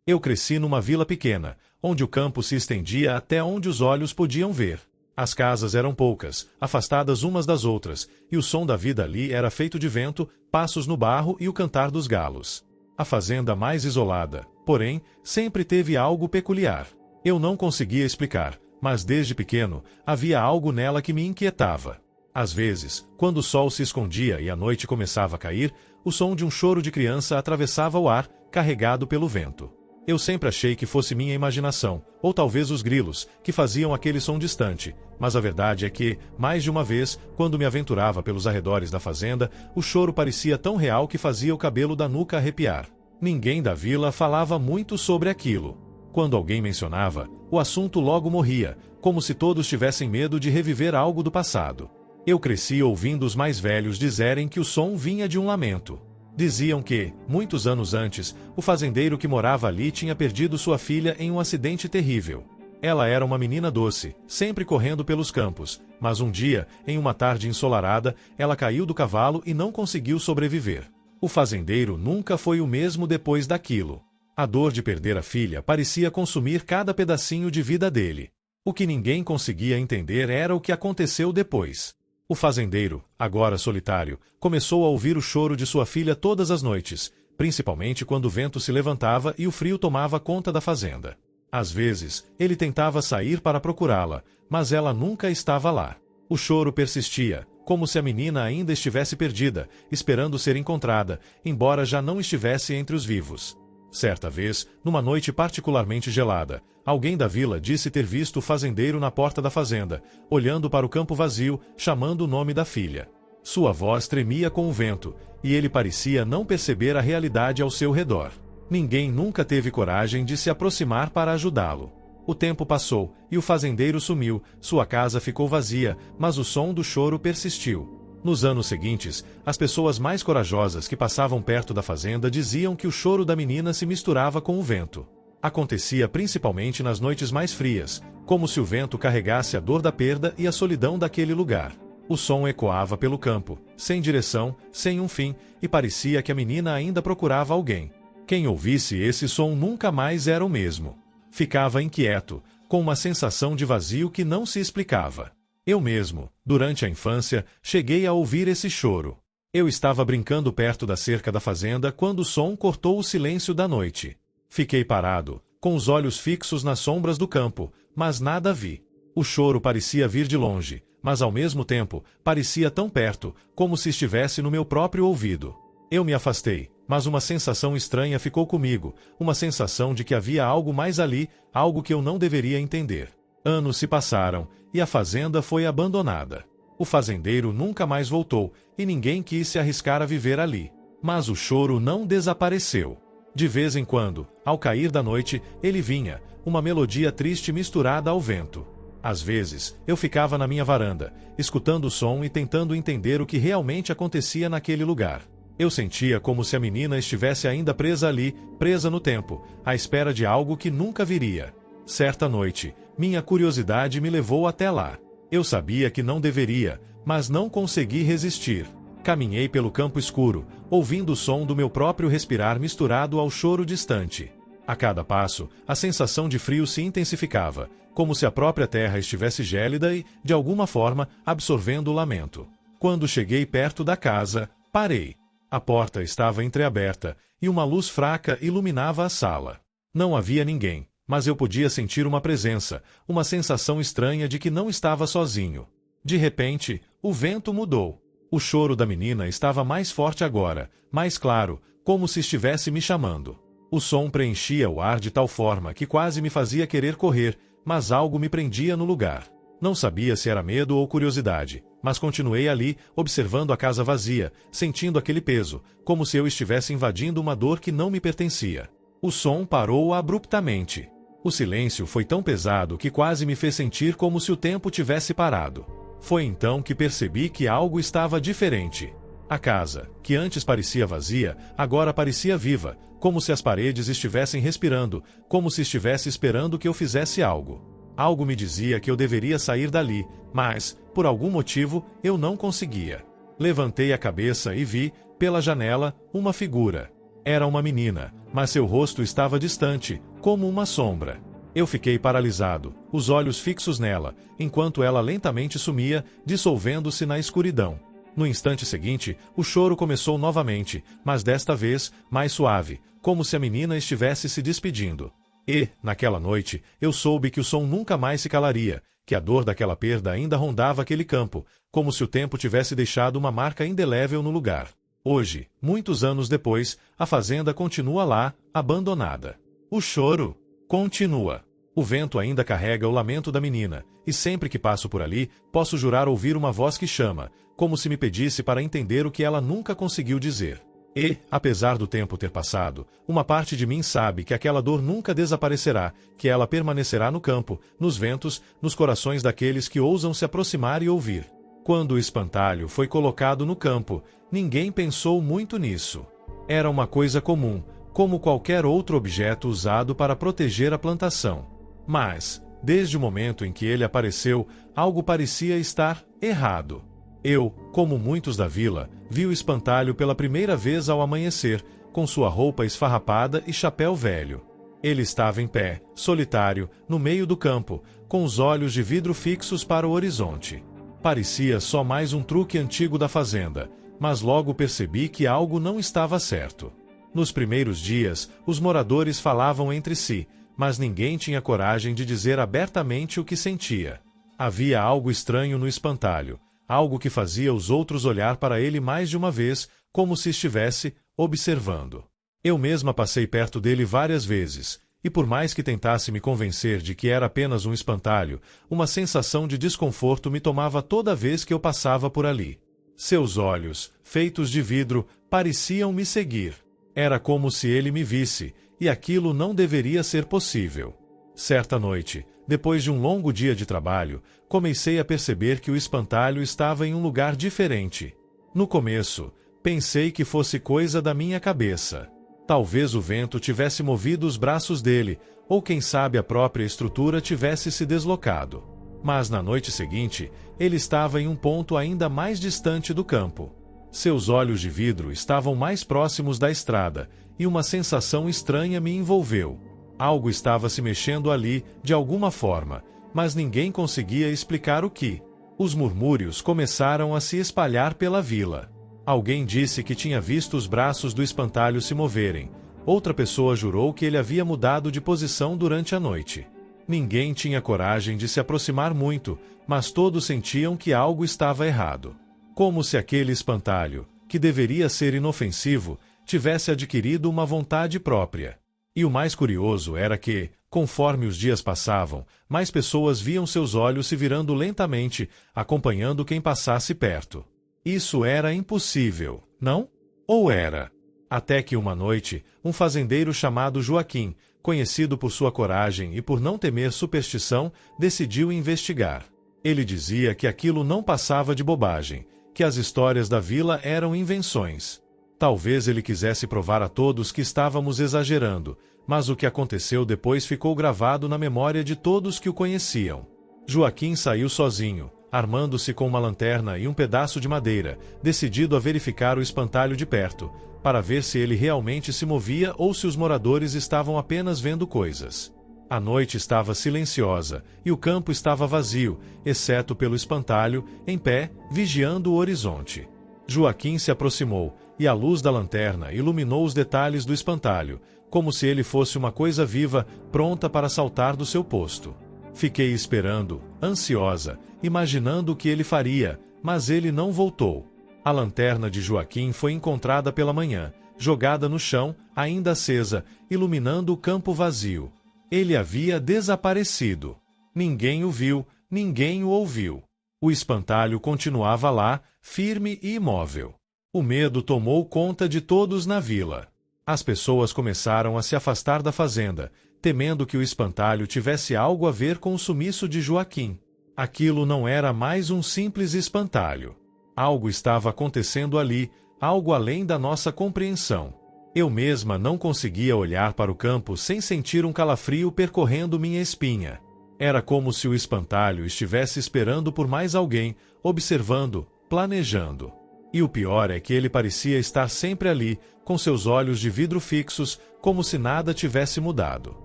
Eu cresci numa vila pequena, onde o campo se estendia até onde os olhos podiam ver. As casas eram poucas, afastadas umas das outras, e o som da vida ali era feito de vento, passos no barro e o cantar dos galos. A fazenda mais isolada, porém, sempre teve algo peculiar. Eu não conseguia explicar, mas desde pequeno, havia algo nela que me inquietava. Às vezes, quando o sol se escondia e a noite começava a cair, o som de um choro de criança atravessava o ar, carregado pelo vento. Eu sempre achei que fosse minha imaginação, ou talvez os grilos, que faziam aquele som distante, mas a verdade é que, mais de uma vez, quando me aventurava pelos arredores da fazenda, o choro parecia tão real que fazia o cabelo da nuca arrepiar. Ninguém da vila falava muito sobre aquilo. Quando alguém mencionava, o assunto logo morria, como se todos tivessem medo de reviver algo do passado. Eu cresci ouvindo os mais velhos dizerem que o som vinha de um lamento. Diziam que, muitos anos antes, o fazendeiro que morava ali tinha perdido sua filha em um acidente terrível. Ela era uma menina doce, sempre correndo pelos campos, mas um dia, em uma tarde ensolarada, ela caiu do cavalo e não conseguiu sobreviver. O fazendeiro nunca foi o mesmo depois daquilo. A dor de perder a filha parecia consumir cada pedacinho de vida dele. O que ninguém conseguia entender era o que aconteceu depois. O fazendeiro, agora solitário, começou a ouvir o choro de sua filha todas as noites, principalmente quando o vento se levantava e o frio tomava conta da fazenda. Às vezes, ele tentava sair para procurá-la, mas ela nunca estava lá. O choro persistia, como se a menina ainda estivesse perdida, esperando ser encontrada, embora já não estivesse entre os vivos. Certa vez, numa noite particularmente gelada, alguém da vila disse ter visto o fazendeiro na porta da fazenda, olhando para o campo vazio, chamando o nome da filha. Sua voz tremia com o vento, e ele parecia não perceber a realidade ao seu redor. Ninguém nunca teve coragem de se aproximar para ajudá-lo. O tempo passou, e o fazendeiro sumiu, sua casa ficou vazia, mas o som do choro persistiu. Nos anos seguintes, as pessoas mais corajosas que passavam perto da fazenda diziam que o choro da menina se misturava com o vento. Acontecia principalmente nas noites mais frias, como se o vento carregasse a dor da perda e a solidão daquele lugar. O som ecoava pelo campo, sem direção, sem um fim, e parecia que a menina ainda procurava alguém. Quem ouvisse esse som nunca mais era o mesmo. Ficava inquieto, com uma sensação de vazio que não se explicava. Eu mesmo, durante a infância, cheguei a ouvir esse choro. Eu estava brincando perto da cerca da fazenda quando o som cortou o silêncio da noite. Fiquei parado, com os olhos fixos nas sombras do campo, mas nada vi. O choro parecia vir de longe, mas ao mesmo tempo, parecia tão perto, como se estivesse no meu próprio ouvido. Eu me afastei, mas uma sensação estranha ficou comigo, uma sensação de que havia algo mais ali, algo que eu não deveria entender. Anos se passaram, e a fazenda foi abandonada. O fazendeiro nunca mais voltou, e ninguém quis se arriscar a viver ali. Mas o choro não desapareceu. De vez em quando, ao cair da noite, ele vinha, uma melodia triste misturada ao vento. Às vezes, eu ficava na minha varanda, escutando o som e tentando entender o que realmente acontecia naquele lugar. Eu sentia como se a menina estivesse ainda presa ali, presa no tempo, à espera de algo que nunca viria. Certa noite, minha curiosidade me levou até lá. Eu sabia que não deveria, mas não consegui resistir. Caminhei pelo campo escuro, ouvindo o som do meu próprio respirar misturado ao choro distante. A cada passo, a sensação de frio se intensificava, como se a própria terra estivesse gélida e, de alguma forma, absorvendo o lamento. Quando cheguei perto da casa, parei. A porta estava entreaberta, e uma luz fraca iluminava a sala. Não havia ninguém, mas eu podia sentir uma presença, uma sensação estranha de que não estava sozinho. De repente, o vento mudou. O choro da menina estava mais forte agora, mais claro, como se estivesse me chamando. O som preenchia o ar de tal forma que quase me fazia querer correr, mas algo me prendia no lugar. Não sabia se era medo ou curiosidade, mas continuei ali, observando a casa vazia, sentindo aquele peso, como se eu estivesse invadindo uma dor que não me pertencia. O som parou abruptamente. O silêncio foi tão pesado que quase me fez sentir como se o tempo tivesse parado. Foi então que percebi que algo estava diferente. A casa, que antes parecia vazia, agora parecia viva, como se as paredes estivessem respirando, como se estivesse esperando que eu fizesse algo. Algo me dizia que eu deveria sair dali, mas, por algum motivo, eu não conseguia. Levantei a cabeça e vi, pela janela, uma figura. Era uma menina, mas seu rosto estava distante, como uma sombra. Eu fiquei paralisado, os olhos fixos nela, enquanto ela lentamente sumia, dissolvendo-se na escuridão. No instante seguinte, o choro começou novamente, mas desta vez, mais suave, como se a menina estivesse se despedindo. E, naquela noite, eu soube que o som nunca mais se calaria, que a dor daquela perda ainda rondava aquele campo, como se o tempo tivesse deixado uma marca indelével no lugar. Hoje, muitos anos depois, a fazenda continua lá, abandonada. O choro continua. O vento ainda carrega o lamento da menina, e sempre que passo por ali, posso jurar ouvir uma voz que chama, como se me pedisse para entender o que ela nunca conseguiu dizer. E, apesar do tempo ter passado, uma parte de mim sabe que aquela dor nunca desaparecerá, que ela permanecerá no campo, nos ventos, nos corações daqueles que ousam se aproximar e ouvir. Quando o espantalho foi colocado no campo, ninguém pensou muito nisso. Era uma coisa comum, como qualquer outro objeto usado para proteger a plantação. Mas, desde o momento em que ele apareceu, algo parecia estar errado. Eu, como muitos da vila, vi o espantalho pela primeira vez ao amanhecer, com sua roupa esfarrapada e chapéu velho. Ele estava em pé, solitário, no meio do campo, com os olhos de vidro fixos para o horizonte. Parecia só mais um truque antigo da fazenda, mas logo percebi que algo não estava certo. Nos primeiros dias, os moradores falavam entre si, mas ninguém tinha coragem de dizer abertamente o que sentia. Havia algo estranho no espantalho, algo que fazia os outros olhar para ele mais de uma vez, como se estivesse observando. Eu mesma passei perto dele várias vezes, e por mais que tentasse me convencer de que era apenas um espantalho, uma sensação de desconforto me tomava toda vez que eu passava por ali. Seus olhos, feitos de vidro, pareciam me seguir. Era como se ele me visse, e aquilo não deveria ser possível. Certa noite, depois de um longo dia de trabalho, comecei a perceber que o espantalho estava em um lugar diferente. No começo, pensei que fosse coisa da minha cabeça. Talvez o vento tivesse movido os braços dele, ou quem sabe a própria estrutura tivesse se deslocado. Mas na noite seguinte, ele estava em um ponto ainda mais distante do campo. Seus olhos de vidro estavam mais próximos da estrada, e uma sensação estranha me envolveu. Algo estava se mexendo ali, de alguma forma, mas ninguém conseguia explicar o que. Os murmúrios começaram a se espalhar pela vila. Alguém disse que tinha visto os braços do espantalho se moverem. Outra pessoa jurou que ele havia mudado de posição durante a noite. Ninguém tinha coragem de se aproximar muito, mas todos sentiam que algo estava errado. Como se aquele espantalho, que deveria ser inofensivo, tivesse adquirido uma vontade própria. E o mais curioso era que, conforme os dias passavam, mais pessoas viam seus olhos se virando lentamente, acompanhando quem passasse perto. Isso era impossível, não? Ou era? Até que uma noite, um fazendeiro chamado Joaquim, conhecido por sua coragem e por não temer superstição, decidiu investigar. Ele dizia que aquilo não passava de bobagem, que as histórias da vila eram invenções. Talvez ele quisesse provar a todos que estávamos exagerando, mas o que aconteceu depois ficou gravado na memória de todos que o conheciam. Joaquim saiu sozinho, armando-se com uma lanterna e um pedaço de madeira, decidido a verificar o espantalho de perto, para ver se ele realmente se movia ou se os moradores estavam apenas vendo coisas. A noite estava silenciosa, e o campo estava vazio, exceto pelo espantalho, em pé, vigiando o horizonte. Joaquim se aproximou, e a luz da lanterna iluminou os detalhes do espantalho, como se ele fosse uma coisa viva, pronta para saltar do seu posto. Fiquei esperando, ansiosa, imaginando o que ele faria, mas ele não voltou. A lanterna de Joaquim foi encontrada pela manhã, jogada no chão, ainda acesa, iluminando o campo vazio. Ele havia desaparecido. Ninguém o viu, ninguém o ouviu. O espantalho continuava lá, firme e imóvel. O medo tomou conta de todos na vila. As pessoas começaram a se afastar da fazenda, temendo que o espantalho tivesse algo a ver com o sumiço de Joaquim. Aquilo não era mais um simples espantalho. Algo estava acontecendo ali, algo além da nossa compreensão. Eu mesma não conseguia olhar para o campo sem sentir um calafrio percorrendo minha espinha. Era como se o espantalho estivesse esperando por mais alguém, observando, planejando. E o pior é que ele parecia estar sempre ali, com seus olhos de vidro fixos, como se nada tivesse mudado.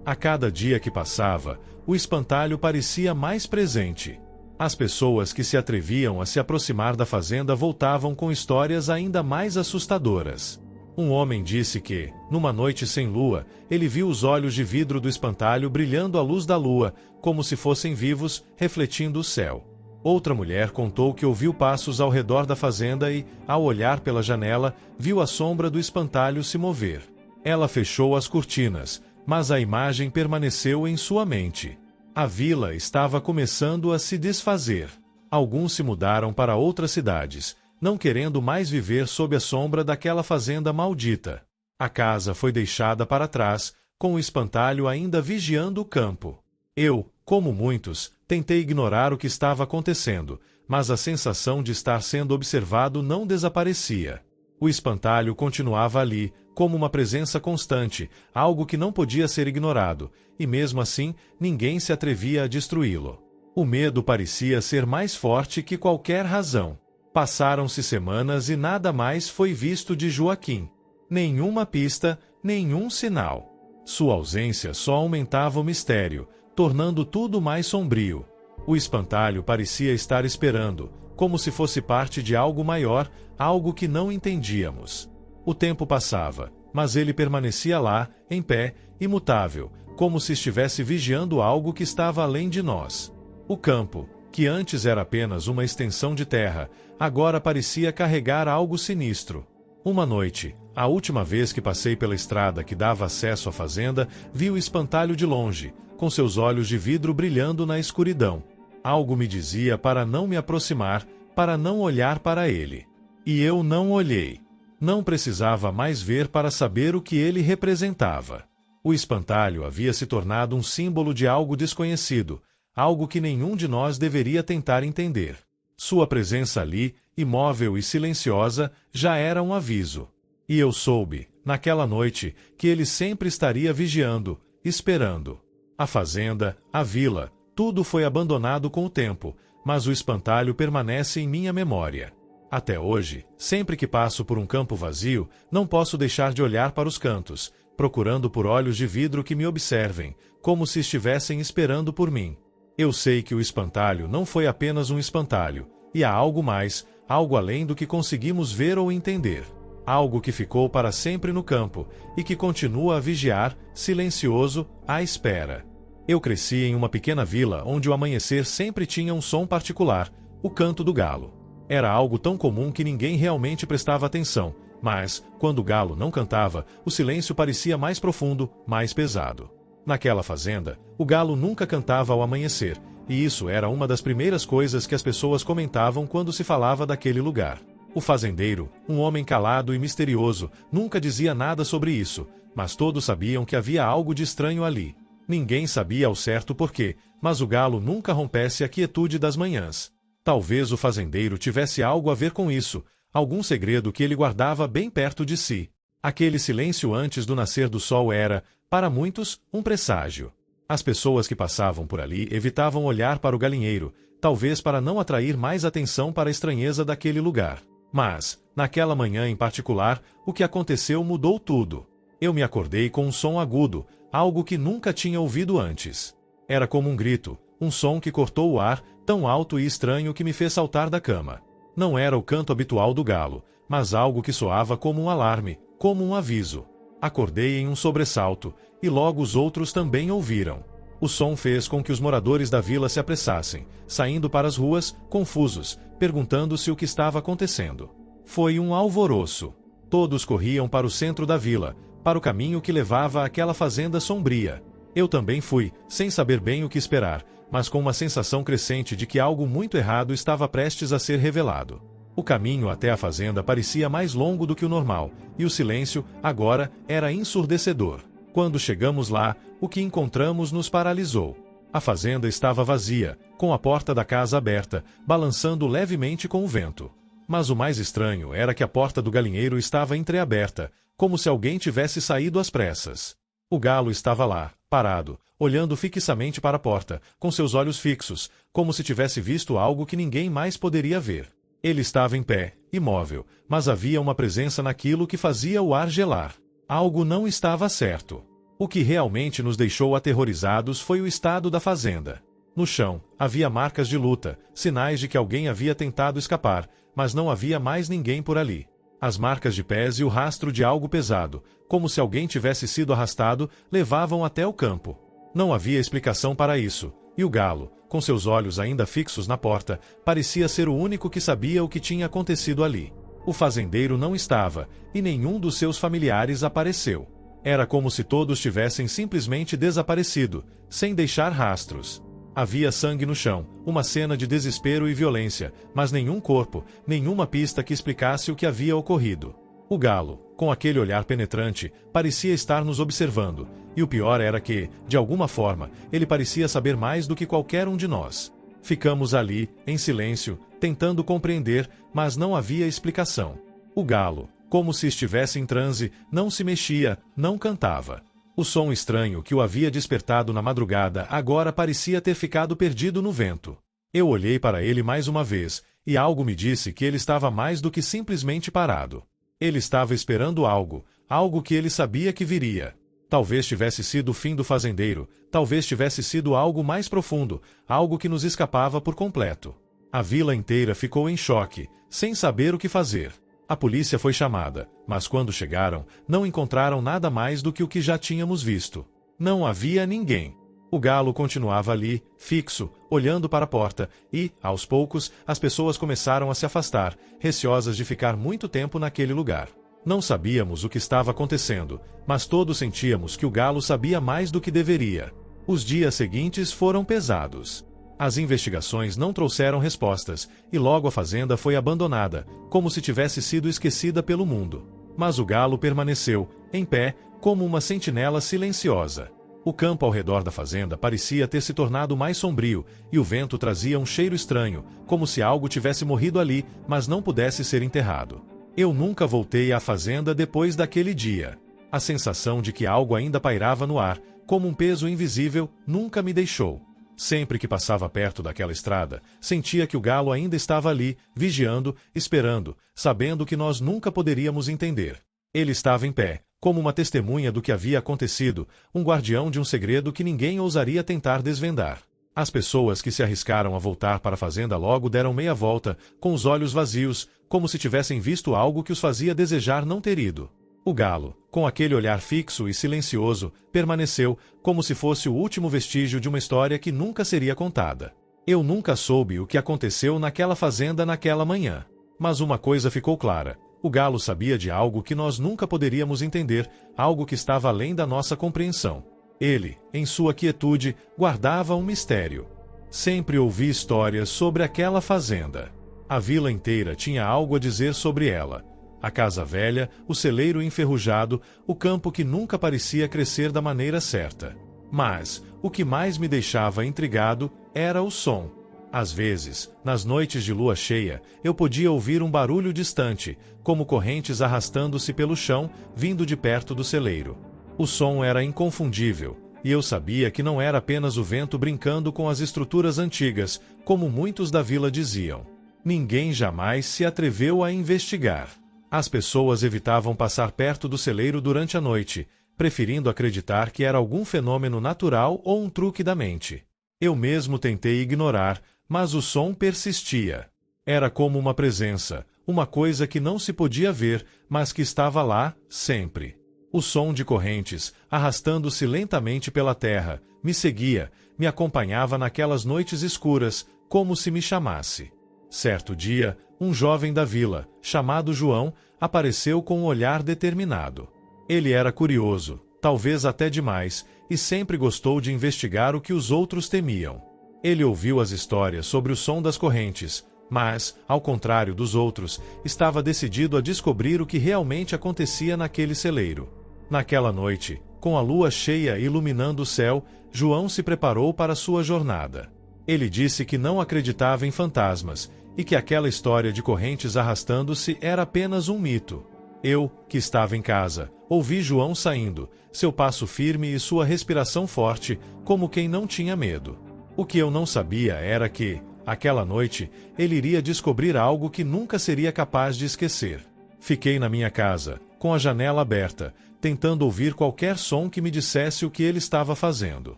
A cada dia que passava, o espantalho parecia mais presente. As pessoas que se atreviam a se aproximar da fazenda voltavam com histórias ainda mais assustadoras. Um homem disse que, numa noite sem lua, ele viu os olhos de vidro do espantalho brilhando à luz da lua, como se fossem vivos, refletindo o céu. Outra mulher contou que ouviu passos ao redor da fazenda e, ao olhar pela janela, viu a sombra do espantalho se mover. Ela fechou as cortinas, mas a imagem permaneceu em sua mente. A vila estava começando a se desfazer. Alguns se mudaram para outras cidades, não querendo mais viver sob a sombra daquela fazenda maldita. A casa foi deixada para trás, com o espantalho ainda vigiando o campo. Eu, como muitos, tentei ignorar o que estava acontecendo, mas a sensação de estar sendo observado não desaparecia. O espantalho continuava ali, como uma presença constante, algo que não podia ser ignorado, e mesmo assim, ninguém se atrevia a destruí-lo. O medo parecia ser mais forte que qualquer razão. Passaram-se semanas e nada mais foi visto de Joaquim. Nenhuma pista, nenhum sinal. Sua ausência só aumentava o mistério, tornando tudo mais sombrio. O espantalho parecia estar esperando, como se fosse parte de algo maior, algo que não entendíamos. O tempo passava, mas ele permanecia lá, em pé, imutável, como se estivesse vigiando algo que estava além de nós. O campo, que antes era apenas uma extensão de terra, agora parecia carregar algo sinistro. Uma noite, a última vez que passei pela estrada que dava acesso à fazenda, vi o espantalho de longe, com seus olhos de vidro brilhando na escuridão. Algo me dizia para não me aproximar, para não olhar para ele. E eu não olhei. Não precisava mais ver para saber o que ele representava. O espantalho havia se tornado um símbolo de algo desconhecido, algo que nenhum de nós deveria tentar entender. Sua presença ali, imóvel e silenciosa, já era um aviso. E eu soube, naquela noite, que ele sempre estaria vigiando, esperando. A fazenda, a vila, tudo foi abandonado com o tempo, mas o espantalho permanece em minha memória. Até hoje, sempre que passo por um campo vazio, não posso deixar de olhar para os cantos, procurando por olhos de vidro que me observem, como se estivessem esperando por mim. Eu sei que o espantalho não foi apenas um espantalho, e há algo mais, algo além do que conseguimos ver ou entender. Algo que ficou para sempre no campo, e que continua a vigiar, silencioso, à espera. Eu cresci em uma pequena vila onde o amanhecer sempre tinha um som particular, o canto do galo. Era algo tão comum que ninguém realmente prestava atenção, mas, quando o galo não cantava, o silêncio parecia mais profundo, mais pesado. Naquela fazenda, o galo nunca cantava ao amanhecer, e isso era uma das primeiras coisas que as pessoas comentavam quando se falava daquele lugar. O fazendeiro, um homem calado e misterioso, nunca dizia nada sobre isso, mas todos sabiam que havia algo de estranho ali. Ninguém sabia ao certo porquê, mas o galo nunca rompesse a quietude das manhãs. Talvez o fazendeiro tivesse algo a ver com isso, algum segredo que ele guardava bem perto de si. Aquele silêncio antes do nascer do sol era, para muitos, um presságio. As pessoas que passavam por ali evitavam olhar para o galinheiro, talvez para não atrair mais atenção para a estranheza daquele lugar. Mas, naquela manhã em particular, o que aconteceu mudou tudo. Eu me acordei com um som agudo, algo que nunca tinha ouvido antes. Era como um grito, um som que cortou o ar, tão alto e estranho que me fez saltar da cama. Não era o canto habitual do galo, mas algo que soava como um alarme, como um aviso. Acordei em um sobressalto, e logo os outros também ouviram. O som fez com que os moradores da vila se apressassem, saindo para as ruas, confusos, perguntando-se o que estava acontecendo. Foi um alvoroço. Todos corriam para o centro da vila, para o caminho que levava àquela fazenda sombria. Eu também fui, sem saber bem o que esperar, mas com uma sensação crescente de que algo muito errado estava prestes a ser revelado. O caminho até a fazenda parecia mais longo do que o normal, e o silêncio, agora, era ensurdecedor. Quando chegamos lá, o que encontramos nos paralisou. A fazenda estava vazia, com a porta da casa aberta, balançando levemente com o vento. Mas o mais estranho era que a porta do galinheiro estava entreaberta, como se alguém tivesse saído às pressas. O galo estava lá, parado, olhando fixamente para a porta, com seus olhos fixos, como se tivesse visto algo que ninguém mais poderia ver. Ele estava em pé, imóvel, mas havia uma presença naquilo que fazia o ar gelar. Algo não estava certo. O que realmente nos deixou aterrorizados foi o estado da fazenda. No chão, havia marcas de luta, sinais de que alguém havia tentado escapar, mas não havia mais ninguém por ali. As marcas de pés e o rastro de algo pesado, como se alguém tivesse sido arrastado, levavam até o campo. Não havia explicação para isso, e o galo, com seus olhos ainda fixos na porta, parecia ser o único que sabia o que tinha acontecido ali. O fazendeiro não estava, e nenhum dos seus familiares apareceu. Era como se todos tivessem simplesmente desaparecido, sem deixar rastros. Havia sangue no chão, uma cena de desespero e violência, mas nenhum corpo, nenhuma pista que explicasse o que havia ocorrido. O galo, com aquele olhar penetrante, parecia estar nos observando, e o pior era que, de alguma forma, ele parecia saber mais do que qualquer um de nós. Ficamos ali, em silêncio, tentando compreender, mas não havia explicação. O galo, como se estivesse em transe, não se mexia, não cantava. O som estranho que o havia despertado na madrugada agora parecia ter ficado perdido no vento. Eu olhei para ele mais uma vez, e algo me disse que ele estava mais do que simplesmente parado. Ele estava esperando algo, algo que ele sabia que viria. Talvez tivesse sido o fim do fazendeiro, talvez tivesse sido algo mais profundo, algo que nos escapava por completo. A vila inteira ficou em choque, sem saber o que fazer. A polícia foi chamada, mas quando chegaram, não encontraram nada mais do que o que já tínhamos visto. Não havia ninguém. O galo continuava ali, fixo, olhando para a porta, e, aos poucos, as pessoas começaram a se afastar, receosas de ficar muito tempo naquele lugar. Não sabíamos o que estava acontecendo, mas todos sentíamos que o galo sabia mais do que deveria. Os dias seguintes foram pesados. As investigações não trouxeram respostas, e logo a fazenda foi abandonada, como se tivesse sido esquecida pelo mundo. Mas o galo permaneceu, em pé, como uma sentinela silenciosa. O campo ao redor da fazenda parecia ter se tornado mais sombrio, e o vento trazia um cheiro estranho, como se algo tivesse morrido ali, mas não pudesse ser enterrado. Eu nunca voltei à fazenda depois daquele dia. A sensação de que algo ainda pairava no ar, como um peso invisível, nunca me deixou. Sempre que passava perto daquela estrada, sentia que o galo ainda estava ali, vigiando, esperando, sabendo que nós nunca poderíamos entender. Ele estava em pé, como uma testemunha do que havia acontecido, um guardião de um segredo que ninguém ousaria tentar desvendar. As pessoas que se arriscaram a voltar para a fazenda logo deram meia volta, com os olhos vazios, como se tivessem visto algo que os fazia desejar não ter ido. O galo, com aquele olhar fixo e silencioso, permaneceu, como se fosse o último vestígio de uma história que nunca seria contada. Eu nunca soube o que aconteceu naquela fazenda naquela manhã. Mas uma coisa ficou clara: o galo sabia de algo que nós nunca poderíamos entender, algo que estava além da nossa compreensão. Ele, em sua quietude, guardava um mistério. Sempre ouvi histórias sobre aquela fazenda. A vila inteira tinha algo a dizer sobre ela. A casa velha, o celeiro enferrujado, o campo que nunca parecia crescer da maneira certa. Mas, o que mais me deixava intrigado era o som. Às vezes, nas noites de lua cheia, eu podia ouvir um barulho distante, como correntes arrastando-se pelo chão, vindo de perto do celeiro. O som era inconfundível, e eu sabia que não era apenas o vento brincando com as estruturas antigas, como muitos da vila diziam. Ninguém jamais se atreveu a investigar. As pessoas evitavam passar perto do celeiro durante a noite, preferindo acreditar que era algum fenômeno natural ou um truque da mente. Eu mesmo tentei ignorar, mas o som persistia. Era como uma presença, uma coisa que não se podia ver, mas que estava lá, sempre. O som de correntes, arrastando-se lentamente pela terra, me seguia, me acompanhava naquelas noites escuras, como se me chamasse. Certo dia, um jovem da vila, chamado João, apareceu com um olhar determinado. Ele era curioso, talvez até demais, e sempre gostou de investigar o que os outros temiam. Ele ouviu as histórias sobre o som das correntes, mas, ao contrário dos outros, estava decidido a descobrir o que realmente acontecia naquele celeiro. Naquela noite, com a lua cheia iluminando o céu, João se preparou para sua jornada. Ele disse que não acreditava em fantasmas, e que aquela história de correntes arrastando-se era apenas um mito. Eu, que estava em casa, ouvi João saindo, seu passo firme e sua respiração forte, como quem não tinha medo. O que eu não sabia era que, Aquela noite, ele iria descobrir algo que nunca seria capaz de esquecer. Fiquei na minha casa, com a janela aberta, tentando ouvir qualquer som que me dissesse o que ele estava fazendo.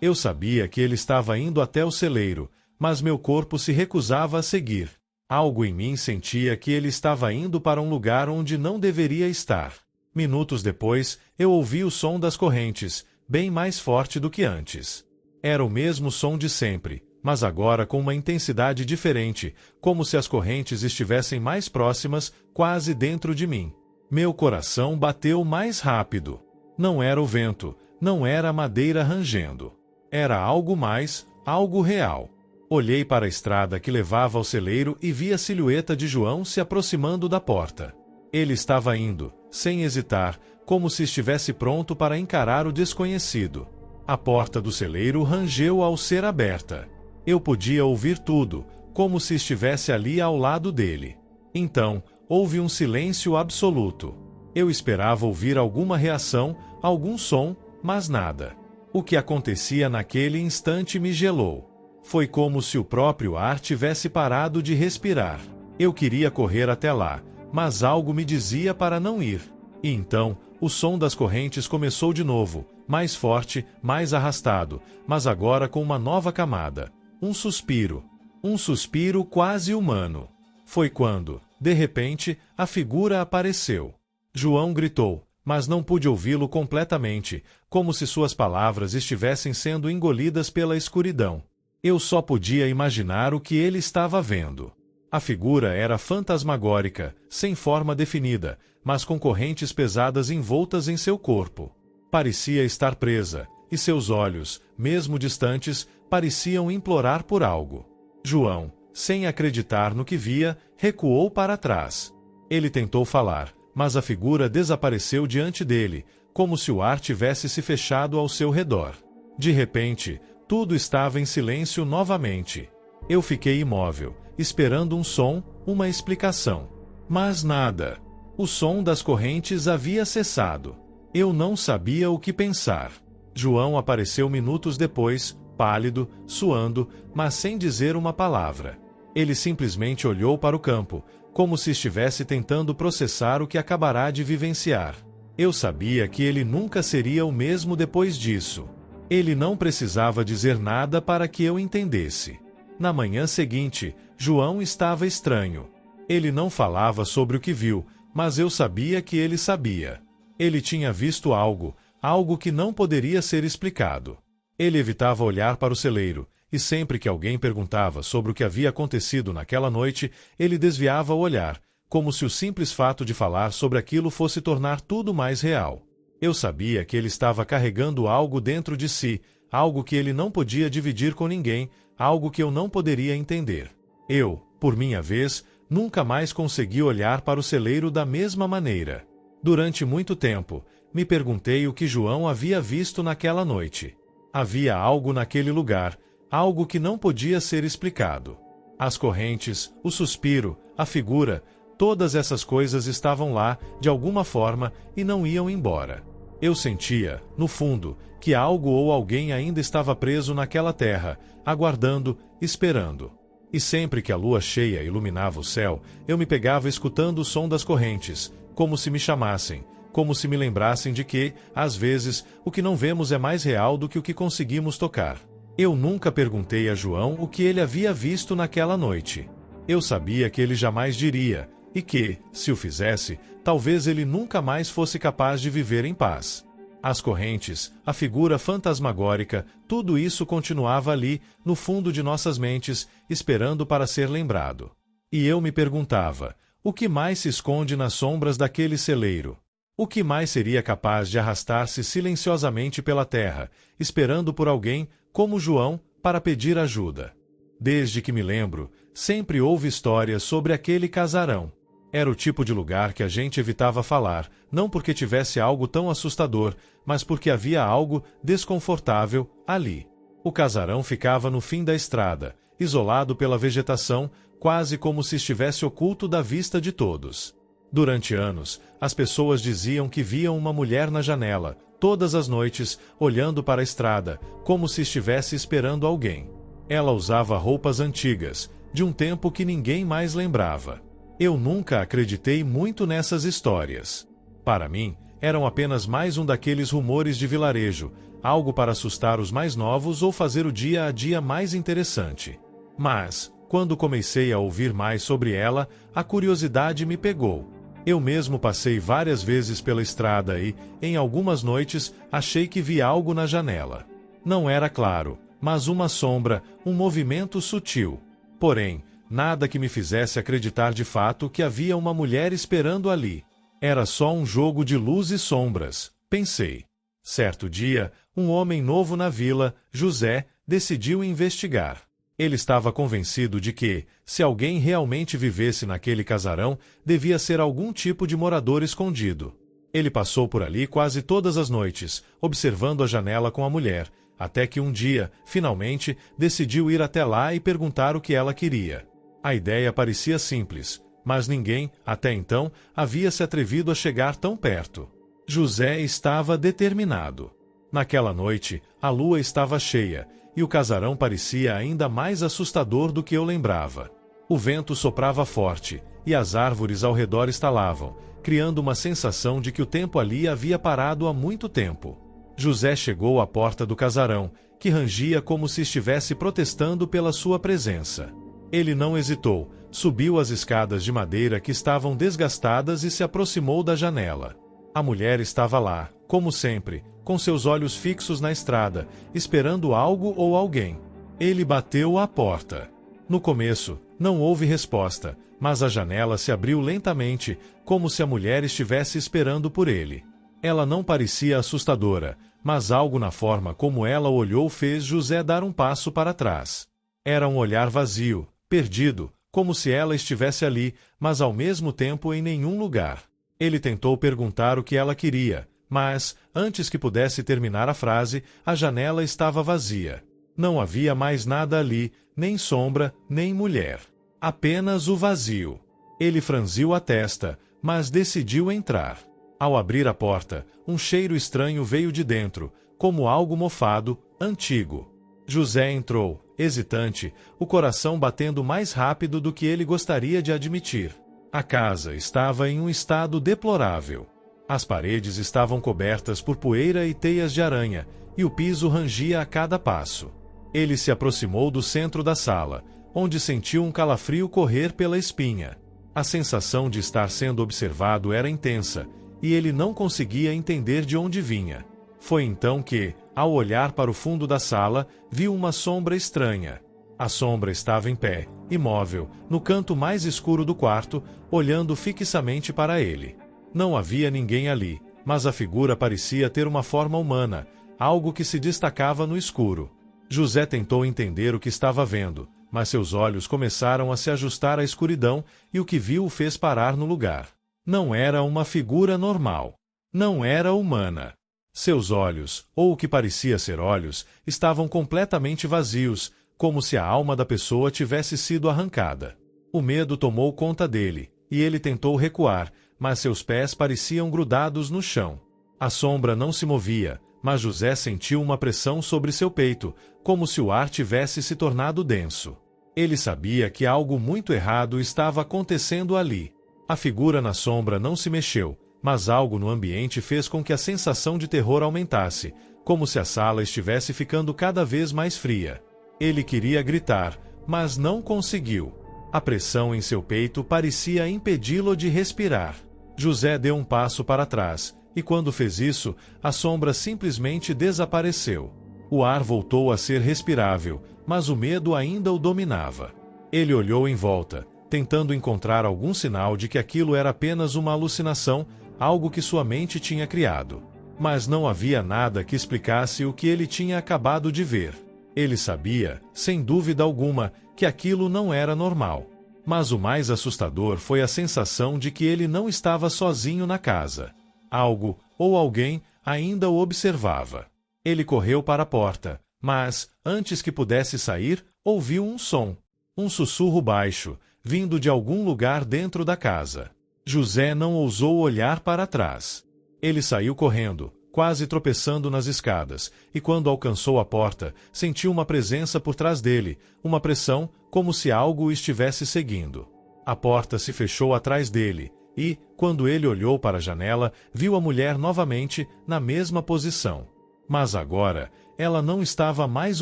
Eu sabia que ele estava indo até o celeiro, mas meu corpo se recusava a seguir. Algo em mim sentia que ele estava indo para um lugar onde não deveria estar. Minutos depois, eu ouvi o som das correntes, bem mais forte do que antes. Era o mesmo som de sempre, mas agora com uma intensidade diferente, como se as correntes estivessem mais próximas, quase dentro de mim. Meu coração bateu mais rápido. Não era o vento, não era a madeira rangendo. Era algo mais, algo real. Olhei para a estrada que levava ao celeiro e vi a silhueta de João se aproximando da porta. Ele estava indo, sem hesitar, como se estivesse pronto para encarar o desconhecido. A porta do celeiro rangeu ao ser aberta. Eu podia ouvir tudo, como se estivesse ali ao lado dele. Então, houve um silêncio absoluto. Eu esperava ouvir alguma reação, algum som, mas nada. O que acontecia naquele instante me gelou. Foi como se o próprio ar tivesse parado de respirar. Eu queria correr até lá, mas algo me dizia para não ir. E então, o som das correntes começou de novo, mais forte, mais arrastado, mas agora com uma nova camada. Um suspiro. Um suspiro quase humano. Foi quando, de repente, a figura apareceu. João gritou, mas não pude ouvi-lo completamente, como se suas palavras estivessem sendo engolidas pela escuridão. Eu só podia imaginar o que ele estava vendo. A figura era fantasmagórica, sem forma definida, mas com correntes pesadas envoltas em seu corpo. Parecia estar presa, e seus olhos, mesmo distantes, pareciam implorar por algo. João, sem acreditar no que via, recuou para trás. Ele tentou falar, mas a figura desapareceu diante dele, como se o ar tivesse se fechado ao seu redor. De repente, tudo estava em silêncio novamente. Eu fiquei imóvel, esperando um som, uma explicação. Mas nada. O som das correntes havia cessado. Eu não sabia o que pensar. João apareceu minutos depois, pálido, suando, mas sem dizer uma palavra. Ele simplesmente olhou para o campo, como se estivesse tentando processar o que acabará de vivenciar. Eu sabia que ele nunca seria o mesmo depois disso. Ele não precisava dizer nada para que eu entendesse. Na manhã seguinte, João estava estranho. Ele não falava sobre o que viu, mas eu sabia que ele sabia. Ele tinha visto algo, algo que não poderia ser explicado. Ele evitava olhar para o celeiro, e sempre que alguém perguntava sobre o que havia acontecido naquela noite, ele desviava o olhar, como se o simples fato de falar sobre aquilo fosse tornar tudo mais real. Eu sabia que ele estava carregando algo dentro de si, algo que ele não podia dividir com ninguém, algo que eu não poderia entender. Eu, por minha vez, nunca mais consegui olhar para o celeiro da mesma maneira. Durante muito tempo, me perguntei o que João havia visto naquela noite. Havia algo naquele lugar, algo que não podia ser explicado. As correntes, o suspiro, a figura, todas essas coisas estavam lá, de alguma forma, e não iam embora. Eu sentia, no fundo, que algo ou alguém ainda estava preso naquela terra, aguardando, esperando. E sempre que a lua cheia iluminava o céu, eu me pegava escutando o som das correntes, como se me chamassem, como se me lembrassem de que, às vezes, o que não vemos é mais real do que o que conseguimos tocar. Eu nunca perguntei a João o que ele havia visto naquela noite. Eu sabia que ele jamais diria, e que, se o fizesse, talvez ele nunca mais fosse capaz de viver em paz. As correntes, a figura fantasmagórica, tudo isso continuava ali, no fundo de nossas mentes, esperando para ser lembrado. E eu me perguntava, o que mais se esconde nas sombras daquele celeiro? O que mais seria capaz de arrastar-se silenciosamente pela terra, esperando por alguém, como João, para pedir ajuda? Desde que me lembro, sempre houve histórias sobre aquele casarão. Era o tipo de lugar que a gente evitava falar, não porque tivesse algo tão assustador, mas porque havia algo desconfortável ali. O casarão ficava no fim da estrada, isolado pela vegetação, quase como se estivesse oculto da vista de todos. Durante anos, as pessoas diziam que viam uma mulher na janela, todas as noites, olhando para a estrada, como se estivesse esperando alguém. Ela usava roupas antigas, de um tempo que ninguém mais lembrava. Eu nunca acreditei muito nessas histórias. Para mim, eram apenas mais um daqueles rumores de vilarejo, algo para assustar os mais novos ou fazer o dia a dia mais interessante. Mas, quando comecei a ouvir mais sobre ela, a curiosidade me pegou. Eu mesmo passei várias vezes pela estrada e, em algumas noites, achei que vi algo na janela. Não era claro, mas uma sombra, um movimento sutil. Porém, nada que me fizesse acreditar de fato que havia uma mulher esperando ali. Era só um jogo de luz e sombras, pensei. Certo dia, um homem novo na vila, José, decidiu investigar. Ele estava convencido de que, se alguém realmente vivesse naquele casarão, devia ser algum tipo de morador escondido. Ele passou por ali quase todas as noites, observando a janela com a mulher, até que um dia, finalmente, decidiu ir até lá e perguntar o que ela queria. A ideia parecia simples, mas ninguém, até então, havia se atrevido a chegar tão perto. José estava determinado. Naquela noite, a lua estava cheia, e o casarão parecia ainda mais assustador do que eu lembrava. O vento soprava forte, e as árvores ao redor estalavam, criando uma sensação de que o tempo ali havia parado há muito tempo. José chegou à porta do casarão, que rangia como se estivesse protestando pela sua presença. Ele não hesitou, subiu as escadas de madeira que estavam desgastadas e se aproximou da janela. A mulher estava lá, como sempre, com seus olhos fixos na estrada, esperando algo ou alguém. Ele bateu à porta. No começo, não houve resposta, mas a janela se abriu lentamente, como se a mulher estivesse esperando por ele. Ela não parecia assustadora, mas algo na forma como ela olhou fez José dar um passo para trás. Era um olhar vazio, perdido, como se ela estivesse ali, mas ao mesmo tempo em nenhum lugar. Ele tentou perguntar o que ela queria, mas, antes que pudesse terminar a frase, a janela estava vazia. Não havia mais nada ali, nem sombra, nem mulher. Apenas o vazio. Ele franziu a testa, mas decidiu entrar. Ao abrir a porta, um cheiro estranho veio de dentro, como algo mofado, antigo. José entrou, hesitante, o coração batendo mais rápido do que ele gostaria de admitir. A casa estava em um estado deplorável. As paredes estavam cobertas por poeira e teias de aranha, e o piso rangia a cada passo. Ele se aproximou do centro da sala, onde sentiu um calafrio correr pela espinha. A sensação de estar sendo observado era intensa, e ele não conseguia entender de onde vinha. Foi então que, ao olhar para o fundo da sala, viu uma sombra estranha. A sombra estava em pé, imóvel, no canto mais escuro do quarto, olhando fixamente para ele. Não havia ninguém ali, mas a figura parecia ter uma forma humana, algo que se destacava no escuro. José tentou entender o que estava vendo, mas seus olhos começaram a se ajustar à escuridão e o que viu o fez parar no lugar. Não era uma figura normal. Não era humana. Seus olhos, ou o que parecia ser olhos, estavam completamente vazios, como se a alma da pessoa tivesse sido arrancada. O medo tomou conta dele, e ele tentou recuar, mas seus pés pareciam grudados no chão. A sombra não se movia, mas José sentiu uma pressão sobre seu peito, como se o ar tivesse se tornado denso. Ele sabia que algo muito errado estava acontecendo ali. A figura na sombra não se mexeu, mas algo no ambiente fez com que a sensação de terror aumentasse, como se a sala estivesse ficando cada vez mais fria. Ele queria gritar, mas não conseguiu. A pressão em seu peito parecia impedi-lo de respirar. José deu um passo para trás, e quando fez isso, a sombra simplesmente desapareceu. O ar voltou a ser respirável, mas o medo ainda o dominava. Ele olhou em volta, tentando encontrar algum sinal de que aquilo era apenas uma alucinação, algo que sua mente tinha criado. Mas não havia nada que explicasse o que ele tinha acabado de ver. Ele sabia, sem dúvida alguma, que aquilo não era normal. Mas o mais assustador foi a sensação de que ele não estava sozinho na casa. Algo, ou alguém, ainda o observava. Ele correu para a porta, mas, antes que pudesse sair, ouviu um som. Um sussurro baixo, vindo de algum lugar dentro da casa. José não ousou olhar para trás. Ele saiu correndo, quase tropeçando nas escadas, e quando alcançou a porta, sentiu uma presença por trás dele, uma pressão, como se algo o estivesse seguindo. A porta se fechou atrás dele, e, quando ele olhou para a janela, viu a mulher novamente, na mesma posição. Mas agora, ela não estava mais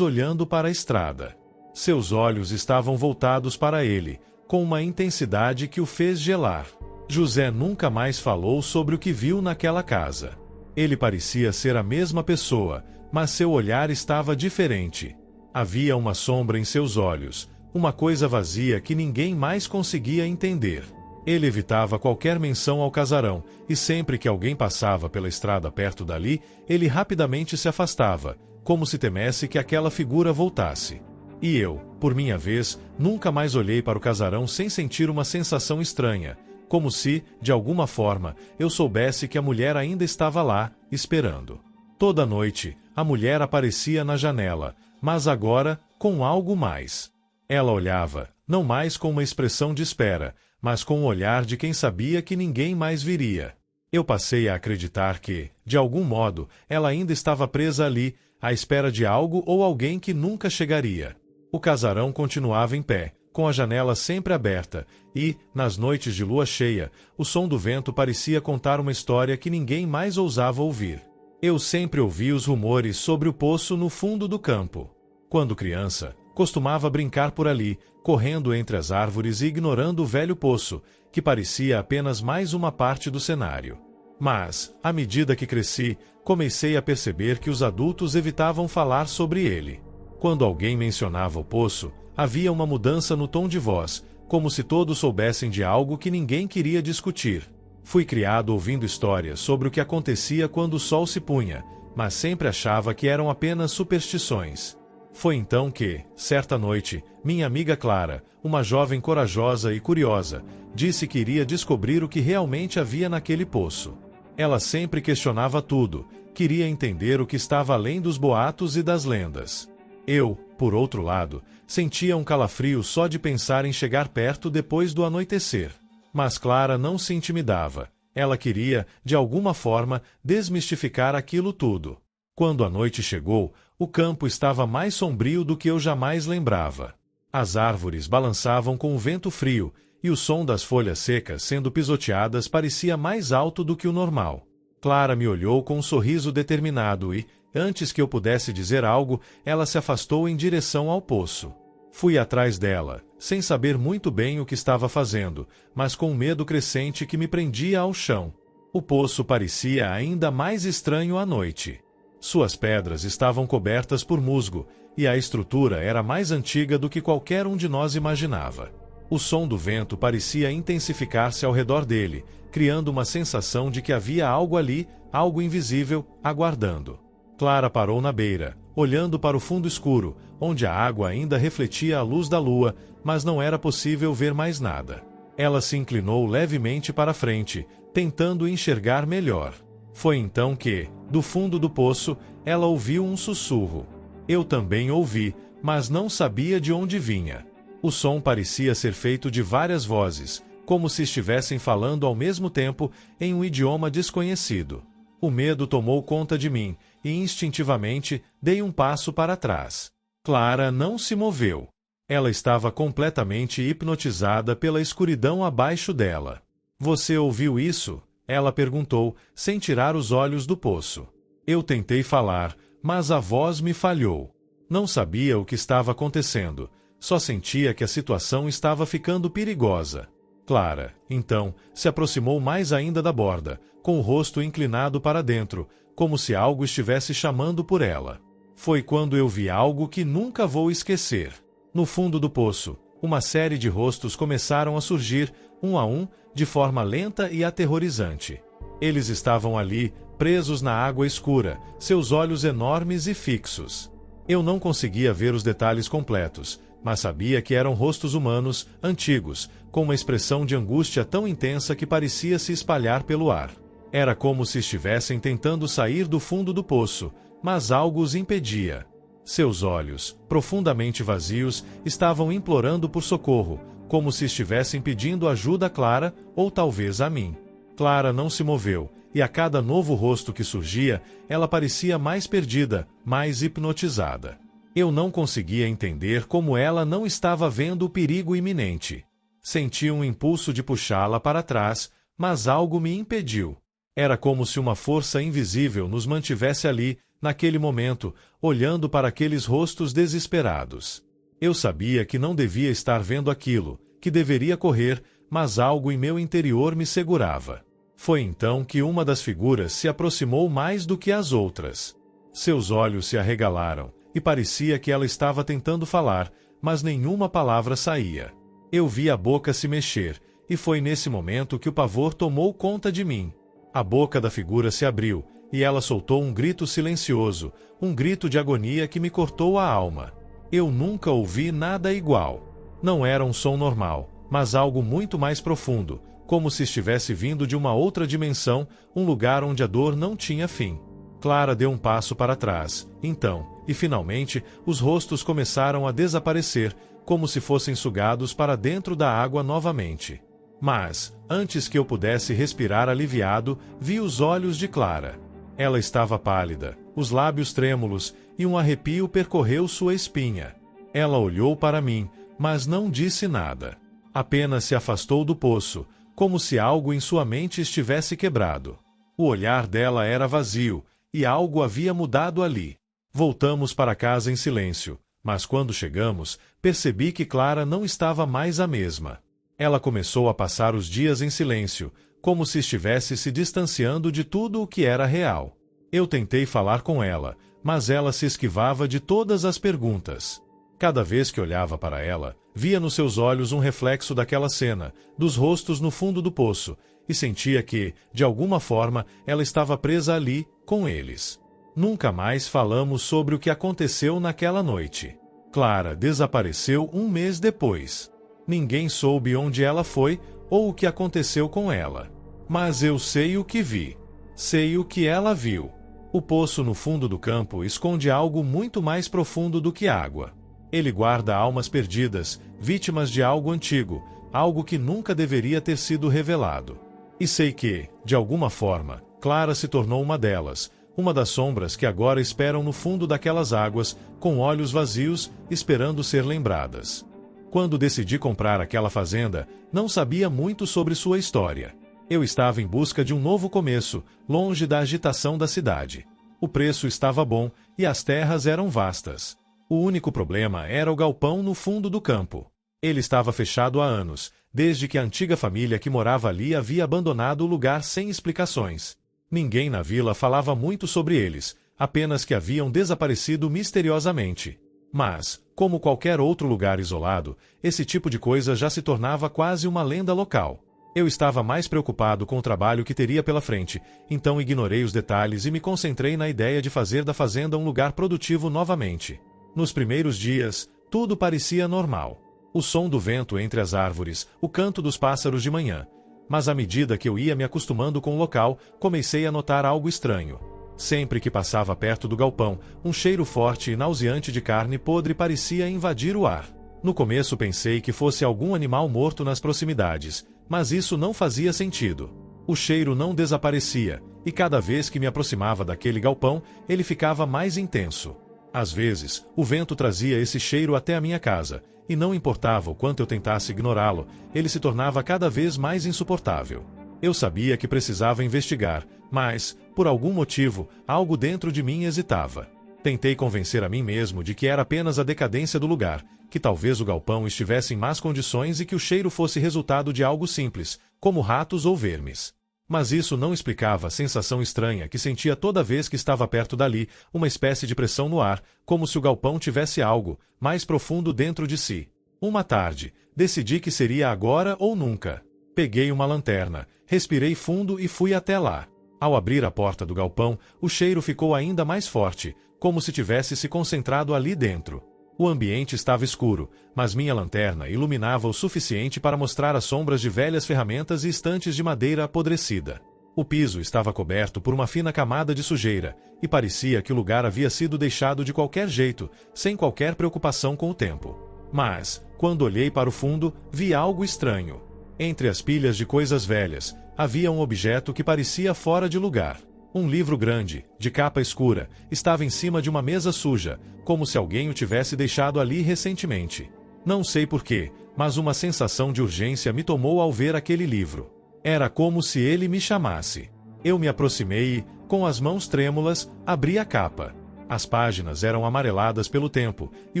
olhando para a estrada. Seus olhos estavam voltados para ele, com uma intensidade que o fez gelar. José nunca mais falou sobre o que viu naquela casa. Ele parecia ser a mesma pessoa, mas seu olhar estava diferente. Havia uma sombra em seus olhos, uma coisa vazia que ninguém mais conseguia entender. Ele evitava qualquer menção ao casarão, e sempre que alguém passava pela estrada perto dali, ele rapidamente se afastava, como se temesse que aquela figura voltasse. E eu, por minha vez, nunca mais olhei para o casarão sem sentir uma sensação estranha, como se, de alguma forma, eu soubesse que a mulher ainda estava lá, esperando. Toda noite, a mulher aparecia na janela, mas agora, com algo mais. Ela olhava, não mais com uma expressão de espera, mas com o olhar de quem sabia que ninguém mais viria. Eu passei a acreditar que, de algum modo, ela ainda estava presa ali, à espera de algo ou alguém que nunca chegaria. O casarão continuava em pé, com a janela sempre aberta, e, nas noites de lua cheia, o som do vento parecia contar uma história que ninguém mais ousava ouvir. Eu sempre ouvi os rumores sobre o poço no fundo do campo. Quando criança, costumava brincar por ali, correndo entre as árvores e ignorando o velho poço, que parecia apenas mais uma parte do cenário. Mas, à medida que cresci, comecei a perceber que os adultos evitavam falar sobre ele. Quando alguém mencionava o poço, havia uma mudança no tom de voz, como se todos soubessem de algo que ninguém queria discutir. Fui criado ouvindo histórias sobre o que acontecia quando o sol se punha, mas sempre achava que eram apenas superstições. Foi então que, certa noite, minha amiga Clara, uma jovem corajosa e curiosa, disse que iria descobrir o que realmente havia naquele poço. Ela sempre questionava tudo, queria entender o que estava além dos boatos e das lendas. Eu, por outro lado, sentia um calafrio só de pensar em chegar perto depois do anoitecer. Mas Clara não se intimidava. Ela queria, de alguma forma, desmistificar aquilo tudo. Quando a noite chegou, o campo estava mais sombrio do que eu jamais lembrava. As árvores balançavam com o vento frio, e o som das folhas secas sendo pisoteadas parecia mais alto do que o normal. Clara me olhou com um sorriso determinado e, antes que eu pudesse dizer algo, ela se afastou em direção ao poço. Fui atrás dela, sem saber muito bem o que estava fazendo, mas com um medo crescente que me prendia ao chão. O poço parecia ainda mais estranho à noite. Suas pedras estavam cobertas por musgo, e a estrutura era mais antiga do que qualquer um de nós imaginava. O som do vento parecia intensificar-se ao redor dele, criando uma sensação de que havia algo ali, algo invisível, aguardando. Clara parou na beira, olhando para o fundo escuro, onde a água ainda refletia a luz da lua, mas não era possível ver mais nada. Ela se inclinou levemente para a frente, tentando enxergar melhor. Foi então que, do fundo do poço, ela ouviu um sussurro. Eu também ouvi, mas não sabia de onde vinha. O som parecia ser feito de várias vozes, como se estivessem falando ao mesmo tempo em um idioma desconhecido. O medo tomou conta de mim, e instintivamente dei um passo para trás. Clara não se moveu. Ela estava completamente hipnotizada pela escuridão abaixo dela. "Você ouviu isso?" ela perguntou, sem tirar os olhos do poço. Eu tentei falar, mas a voz me falhou. Não sabia o que estava acontecendo, só sentia que a situação estava ficando perigosa. Clara, então, se aproximou mais ainda da borda, com o rosto inclinado para dentro, como se algo estivesse chamando por ela. Foi quando eu vi algo que nunca vou esquecer. No fundo do poço, uma série de rostos começaram a surgir, um a um, de forma lenta e aterrorizante. Eles estavam ali, presos na água escura, seus olhos enormes e fixos. Eu não conseguia ver os detalhes completos, mas sabia que eram rostos humanos, antigos, com uma expressão de angústia tão intensa que parecia se espalhar pelo ar. Era como se estivessem tentando sair do fundo do poço, mas algo os impedia. Seus olhos, profundamente vazios, estavam implorando por socorro, como se estivessem pedindo ajuda a Clara, ou talvez a mim. Clara não se moveu, e a cada novo rosto que surgia, ela parecia mais perdida, mais hipnotizada. Eu não conseguia entender como ela não estava vendo o perigo iminente. Senti um impulso de puxá-la para trás, mas algo me impediu. Era como se uma força invisível nos mantivesse ali, naquele momento, olhando para aqueles rostos desesperados. Eu sabia que não devia estar vendo aquilo, que deveria correr, mas algo em meu interior me segurava. Foi então que uma das figuras se aproximou mais do que as outras. Seus olhos se arregalaram, e parecia que ela estava tentando falar, mas nenhuma palavra saía. Eu vi a boca se mexer, e foi nesse momento que o pavor tomou conta de mim. A boca da figura se abriu, e ela soltou um grito silencioso, um grito de agonia que me cortou a alma. Eu nunca ouvi nada igual. Não era um som normal, mas algo muito mais profundo, como se estivesse vindo de uma outra dimensão, um lugar onde a dor não tinha fim. Clara deu um passo para trás, então, e finalmente, os rostos começaram a desaparecer, como se fossem sugados para dentro da água novamente. Mas, antes que eu pudesse respirar aliviado, vi os olhos de Clara. Ela estava pálida, os lábios trêmulos, e um arrepio percorreu sua espinha. Ela olhou para mim, mas não disse nada. Apenas se afastou do poço, como se algo em sua mente estivesse quebrado. O olhar dela era vazio, e algo havia mudado ali. Voltamos para casa em silêncio, mas quando chegamos, percebi que Clara não estava mais a mesma. Ela começou a passar os dias em silêncio, como se estivesse se distanciando de tudo o que era real. Eu tentei falar com ela, mas ela se esquivava de todas as perguntas. Cada vez que olhava para ela, via nos seus olhos um reflexo daquela cena, dos rostos no fundo do poço, e sentia que, de alguma forma, ela estava presa ali, com eles. Nunca mais falamos sobre o que aconteceu naquela noite. Clara desapareceu um mês depois. Ninguém soube onde ela foi ou o que aconteceu com ela. Mas eu sei o que vi. Sei o que ela viu. O poço no fundo do campo esconde algo muito mais profundo do que água. Ele guarda almas perdidas, vítimas de algo antigo, algo que nunca deveria ter sido revelado. E sei que, de alguma forma, Clara se tornou uma delas, uma das sombras que agora esperam no fundo daquelas águas, com olhos vazios, esperando ser lembradas. Quando decidi comprar aquela fazenda, não sabia muito sobre sua história. Eu estava em busca de um novo começo, longe da agitação da cidade. O preço estava bom e as terras eram vastas. O único problema era o galpão no fundo do campo. Ele estava fechado há anos, desde que a antiga família que morava ali havia abandonado o lugar sem explicações. Ninguém na vila falava muito sobre eles, apenas que haviam desaparecido misteriosamente. Mas, como qualquer outro lugar isolado, esse tipo de coisa já se tornava quase uma lenda local. Eu estava mais preocupado com o trabalho que teria pela frente, então ignorei os detalhes e me concentrei na ideia de fazer da fazenda um lugar produtivo novamente. Nos primeiros dias, tudo parecia normal. O som do vento entre as árvores, o canto dos pássaros de manhã. Mas à medida que eu ia me acostumando com o local, comecei a notar algo estranho. Sempre que passava perto do galpão, um cheiro forte e nauseante de carne podre parecia invadir o ar. No começo pensei que fosse algum animal morto nas proximidades, mas isso não fazia sentido. O cheiro não desaparecia, e cada vez que me aproximava daquele galpão, ele ficava mais intenso. Às vezes, o vento trazia esse cheiro até a minha casa, e não importava o quanto eu tentasse ignorá-lo, ele se tornava cada vez mais insuportável. Eu sabia que precisava investigar, mas, por algum motivo, algo dentro de mim hesitava. Tentei convencer a mim mesmo de que era apenas a decadência do lugar, que talvez o galpão estivesse em más condições e que o cheiro fosse resultado de algo simples, como ratos ou vermes. Mas isso não explicava a sensação estranha que sentia toda vez que estava perto dali, uma espécie de pressão no ar, como se o galpão tivesse algo mais profundo dentro de si. Uma tarde, decidi que seria agora ou nunca. Peguei uma lanterna, respirei fundo e fui até lá. Ao abrir a porta do galpão, o cheiro ficou ainda mais forte, como se tivesse se concentrado ali dentro. O ambiente estava escuro, mas minha lanterna iluminava o suficiente para mostrar as sombras de velhas ferramentas e estantes de madeira apodrecida. O piso estava coberto por uma fina camada de sujeira, e parecia que o lugar havia sido deixado de qualquer jeito, sem qualquer preocupação com o tempo. Mas, quando olhei para o fundo, vi algo estranho. Entre as pilhas de coisas velhas, havia um objeto que parecia fora de lugar. Um livro grande, de capa escura, estava em cima de uma mesa suja, como se alguém o tivesse deixado ali recentemente. Não sei porquê, mas uma sensação de urgência me tomou ao ver aquele livro. Era como se ele me chamasse. Eu me aproximei e, com as mãos trêmulas, abri a capa. As páginas eram amareladas pelo tempo, e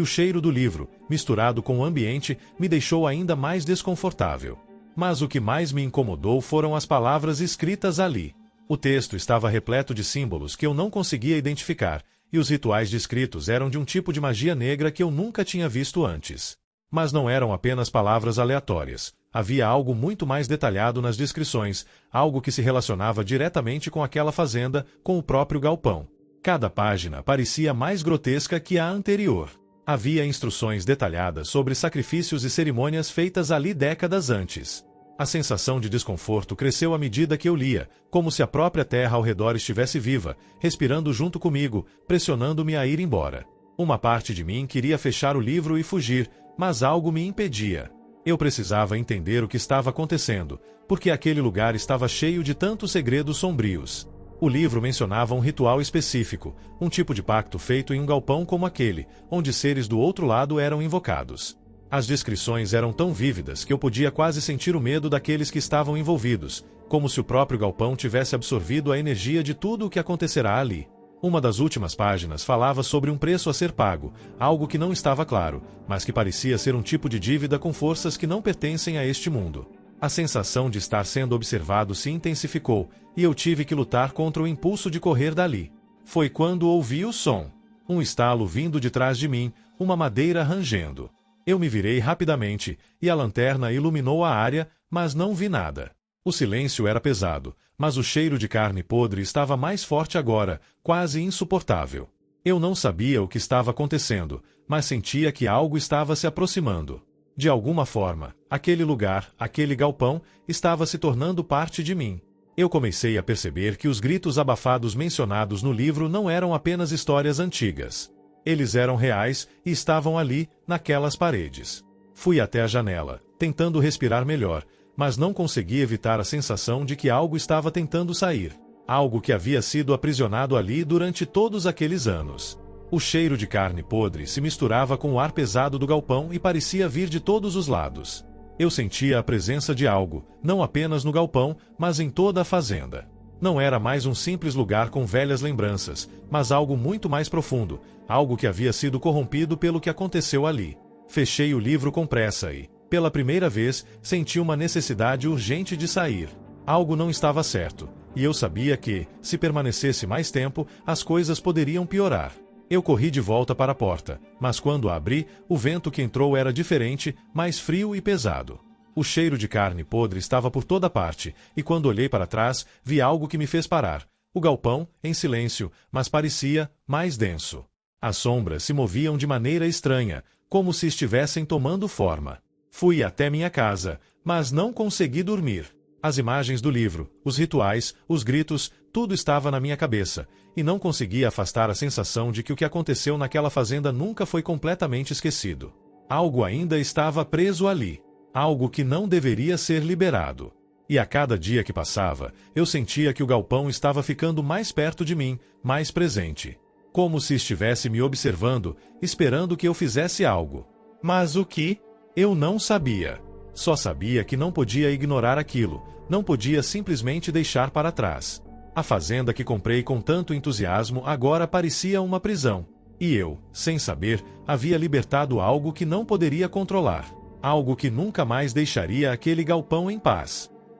o cheiro do livro, misturado com o ambiente, me deixou ainda mais desconfortável. Mas o que mais me incomodou foram as palavras escritas ali. O texto estava repleto de símbolos que eu não conseguia identificar, e os rituais descritos eram de um tipo de magia negra que eu nunca tinha visto antes. Mas não eram apenas palavras aleatórias. Havia algo muito mais detalhado nas descrições, algo que se relacionava diretamente com aquela fazenda, com o próprio galpão. Cada página parecia mais grotesca que a anterior. Havia instruções detalhadas sobre sacrifícios e cerimônias feitas ali décadas antes. A sensação de desconforto cresceu à medida que eu lia, como se a própria terra ao redor estivesse viva, respirando junto comigo, pressionando-me a ir embora. Uma parte de mim queria fechar o livro e fugir, mas algo me impedia. Eu precisava entender o que estava acontecendo, porque aquele lugar estava cheio de tantos segredos sombrios. O livro mencionava um ritual específico, um tipo de pacto feito em um galpão como aquele, onde seres do outro lado eram invocados. As descrições eram tão vívidas que eu podia quase sentir o medo daqueles que estavam envolvidos, como se o próprio galpão tivesse absorvido a energia de tudo o que acontecerá ali. Uma das últimas páginas falava sobre um preço a ser pago, algo que não estava claro, mas que parecia ser um tipo de dívida com forças que não pertencem a este mundo. A sensação de estar sendo observado se intensificou, e eu tive que lutar contra o impulso de correr dali. Foi quando ouvi o som. Um estalo vindo de trás de mim, uma madeira rangendo. Eu me virei rapidamente, e a lanterna iluminou a área, mas não vi nada. O silêncio era pesado, mas o cheiro de carne podre estava mais forte agora, quase insuportável. Eu não sabia o que estava acontecendo, mas sentia que algo estava se aproximando. De alguma forma, aquele lugar, aquele galpão, estava se tornando parte de mim. Eu comecei a perceber que os gritos abafados mencionados no livro não eram apenas histórias antigas. Eles eram reais e estavam ali, naquelas paredes. Fui até a janela, tentando respirar melhor, mas não consegui evitar a sensação de que algo estava tentando sair. Algo que havia sido aprisionado ali durante todos aqueles anos. O cheiro de carne podre se misturava com o ar pesado do galpão e parecia vir de todos os lados. Eu sentia a presença de algo, não apenas no galpão, mas em toda a fazenda. Não era mais um simples lugar com velhas lembranças, mas algo muito mais profundo, algo que havia sido corrompido pelo que aconteceu ali. Fechei o livro com pressa e, pela primeira vez, senti uma necessidade urgente de sair. Algo não estava certo, e eu sabia que, se permanecesse mais tempo, as coisas poderiam piorar. Eu corri de volta para a porta, mas quando a abri, o vento que entrou era diferente, mais frio e pesado. O cheiro de carne podre estava por toda parte, e quando olhei para trás, vi algo que me fez parar. O galpão, em silêncio, mas parecia mais denso. As sombras se moviam de maneira estranha, como se estivessem tomando forma. Fui até minha casa, mas não consegui dormir. As imagens do livro, os rituais, os gritos, tudo estava na minha cabeça, e não conseguia afastar a sensação de que o que aconteceu naquela fazenda nunca foi completamente esquecido. Algo ainda estava preso ali. Algo que não deveria ser liberado. E a cada dia que passava, eu sentia que o galpão estava ficando mais perto de mim, mais presente. Como se estivesse me observando, esperando que eu fizesse algo. Mas o que? Eu não sabia. Só sabia que não podia ignorar aquilo, não podia simplesmente deixar para trás. A fazenda que comprei com tanto entusiasmo agora parecia uma prisão. E eu, sem saber, havia libertado algo que não poderia controlar. Algo que nunca mais deixaria aquele galpão em paz.